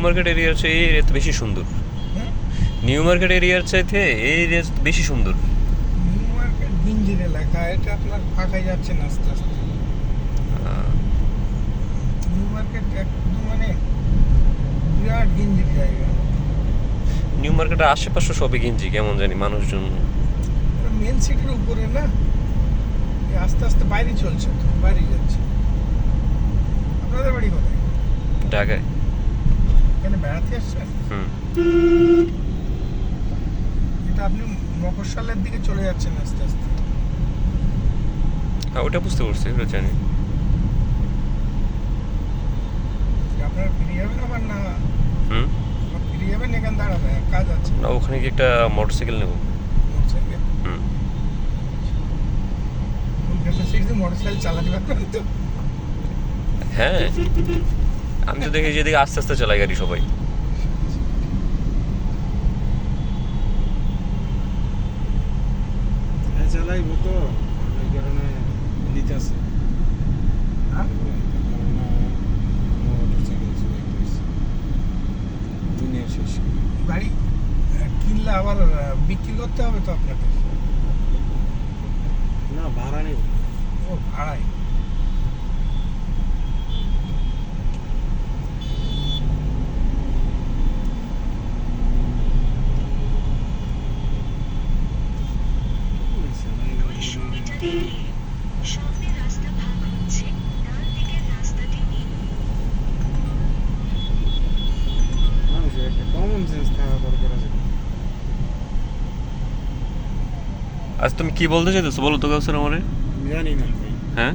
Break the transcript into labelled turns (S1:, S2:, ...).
S1: Market এরিয়ার চেয়ে এই এরিয়া তো বেশি সুন্দর। নিউ মার্কেট এরিয়ার চাইতে এই এরিয়া বেশি সুন্দর।
S2: নিউ মার্কেট গিঞ্জির এলাকা, এটা আপনার ফাঁকাই যাচ্ছে না আস্তে আস্তে। নিউ মার্কেট একদম মানে বিরাট গিঞ্জির জায়গা।
S1: নিউ মার্কেটের আশেপাশে সবই গিঞ্জি, কেমন জানি মানুষজন।
S2: মেন সিটির উপরে না, এই আস্তে আস্তে বাইরে চলছে, তো বাইরে যাচ্ছে। আপনাদের বাড়ি কোথায়?
S1: ঢাকায়।
S2: এখানে বেড়াতে আসছেন? এটা আপনি মফস্বলের দিকে চলে যাচ্ছেন আস্তে আস্তে।
S1: হ্যাঁ, ওটা বুঝতে পারছি, ওটা জানি।
S2: আপনারা ফিরে যাবেন আবার না? ফিরে যাবেন, এখানে দাঁড়াবেন, কাজ আছে
S1: না, ওখানে গিয়ে একটা মোটরসাইকেল নেব।
S2: মোটরসাইকেল? কলকাতা সিটিতে মোটরসাইকেল চালাতে পারবেন তো?
S1: হ্যাঁ, আমি তো দেখি যেদিকে আস্তে আস্তে চালাই গাড়ি সবাই।
S3: চালাইবো তো, এই কারণে নিতেছে। দুনিয়া শেষ।
S2: গাড়ি কিনলে আবার বিক্রি করতে হবে তো আপনাকে?
S3: না, ভাড়া নেব।
S2: ও, ভাড়ায়।
S4: সামনে রাস্তা ভাগ হচ্ছে, ডান দিকের রাস্তাটি নিন।
S3: মানুষের একটা কমন সেন্স থাকা দরকার আছে।
S1: আজ তুমি কি বলতে চাইতেছো বলো তো কাউসার আমারে?
S3: জানি না ভাই।
S1: হ্যাঁ,